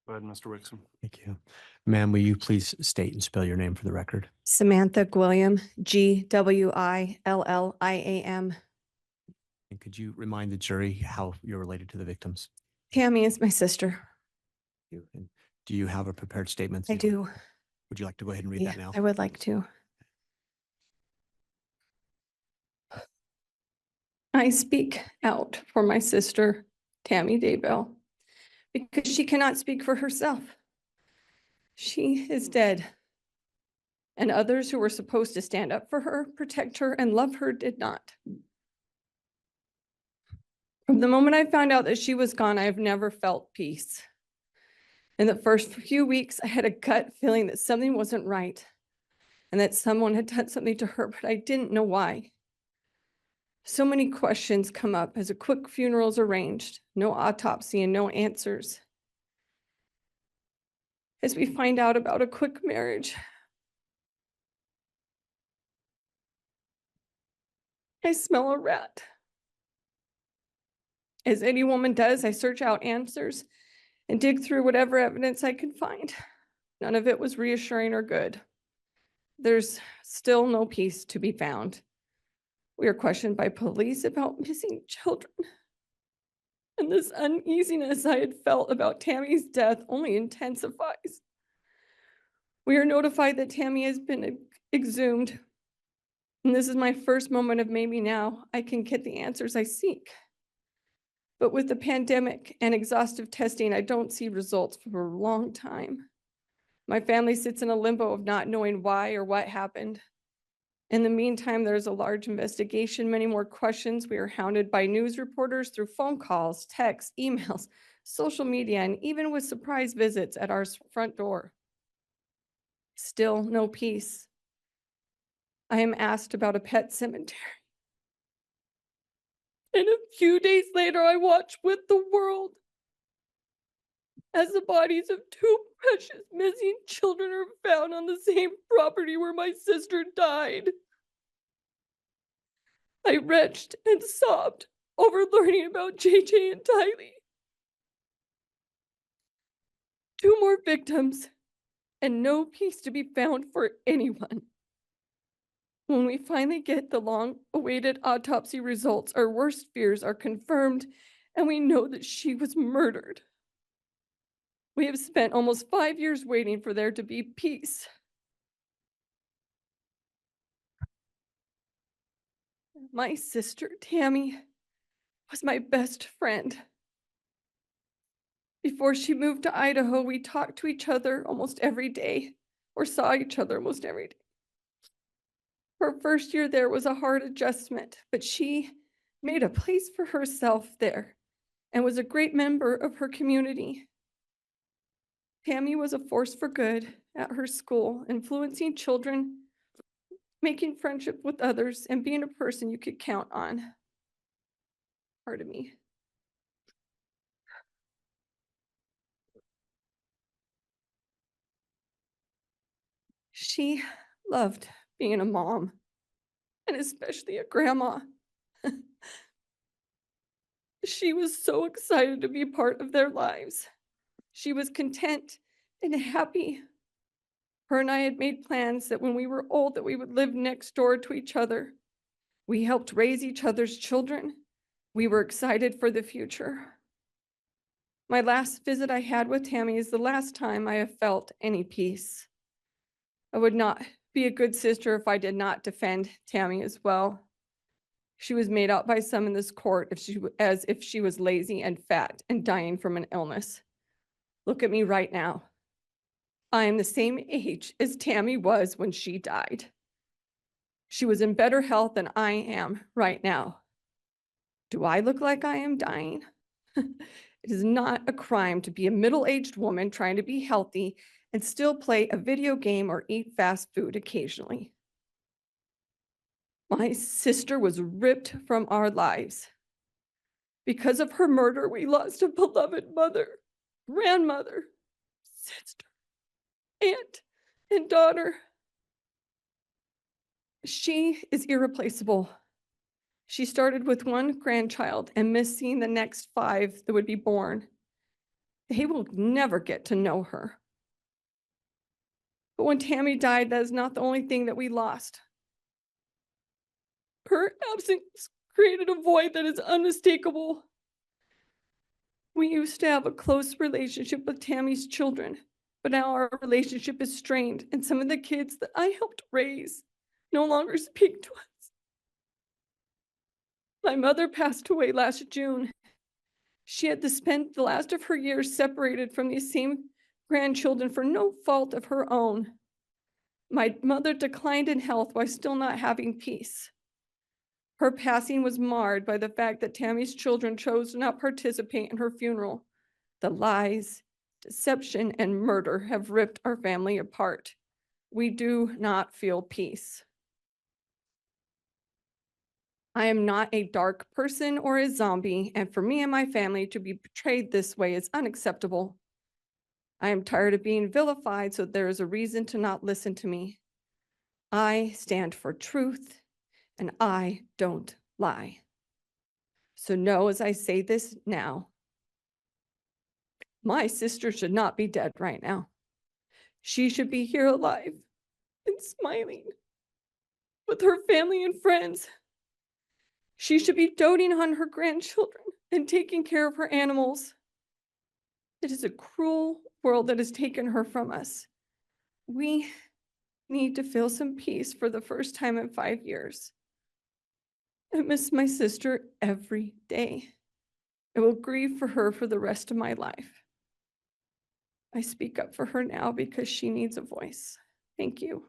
Go ahead, Mr. Wixom. Thank you. Ma'am, will you please state and spell your name for the record? Samantha Gwilliam, Gwilliam. And could you remind the jury how you're related to the victims? Tammy is my sister. And do you have a prepared statement? I do. Would you like to go ahead and read Yeah, that now? I would like to. I speak out for my sister, Tammy Daybell, because she cannot speak for herself. She is dead. And others who were supposed to stand up for her, protect her, and love her did not. From the moment I found out that she was gone, I have never felt peace. In the first few weeks, I had a gut feeling that something wasn't right and that someone had done something to her, but I didn't know why. So many questions come up as a quick funeral is arranged, no autopsy and no answers. As we find out about a quick marriage, I smell a rat. As any woman does, I search out answers and dig through whatever evidence I can find. None of it was reassuring or good. There's still no peace to be found. We are questioned by police about missing children. And this uneasiness I had felt about Tammy's death only intensifies. We are notified that Tammy has been exhumed. And this is my first moment of maybe now I can get the answers I seek. But with the pandemic and exhaustive testing, I don't see results for a long time. My family sits in a limbo of not knowing why or what happened. In the meantime, there's a large investigation, many more questions. We are hounded by news reporters through phone calls, texts, emails, social media, and even with surprise visits at our front door. Still no peace. I am asked about a pet cemetery. And a few days later, I watch with the world as the bodies of two precious missing children are found on the same property where my sister died. I retched and sobbed over learning about JJ and Tylee. Two more victims and no peace to be found for anyone. When we finally get the long-awaited autopsy results, our worst fears are confirmed and we know that she was murdered. We have spent almost 5 years waiting for there to be peace. My sister, Tammy, was my best friend. Before she moved to Idaho, we talked to each other almost every day, or saw each other almost every day. Her first year there was a hard adjustment, but she made a place for herself there and was a great member of her community. Tammy was a force for good at her school, influencing children, making friendship with others, and being a person you could count on. Pardon me. She loved being a mom, and especially a grandma. She was so excited to be part of their lives. She was content and happy. Her and I had made plans that when we were old that we would live next door to each other. We helped raise each other's children. We were excited for the future. My last visit I had with Tammy is the last time I have felt any peace. I would not be a good sister if I did not defend Tammy as well. She was made out by some in this court as if she was lazy and fat and dying from an illness. Look at me right now. I am the same age as Tammy was when she died. She was in better health than I am right now. Do I look like I am dying? It is not a crime to be a middle-aged woman trying to be healthy and still play a video game or eat fast food occasionally. My sister was ripped from our lives. Because of her murder, we lost a beloved mother, grandmother, sister, aunt, and daughter. She is irreplaceable. She started with one grandchild and missed seeing the next 5 that would be born. They will never get to know her. But when Tammy died, that is not the only thing that we lost. Her absence created a void that is unmistakable. We used to have a close relationship with Tammy's children, but now our relationship is strained, and some of the kids that I helped raise no longer speak to us. My mother passed away last June. She had to spend the last of her years separated from these same grandchildren for no fault of her own. My mother declined in health while still not having peace. Her passing was marred by the fact that Tammy's children chose to not participate in her funeral. The lies, deception, and murder have ripped our family apart. We do not feel peace. I am not a dark person or a zombie, and for me and my family to be betrayed this way is unacceptable. I am tired of being vilified, so there is a reason to not listen to me. I stand for truth, and I don't lie. So know as I say this now, my sister should not be dead right now. She should be here alive and smiling with her family and friends. She should be doting on her grandchildren and taking care of her animals. It is a cruel world that has taken her from us. We need to feel some peace for the first time in 5 years. I miss my sister every day. I will grieve for her for the rest of my life. I speak up for her now because she needs a voice. Thank you.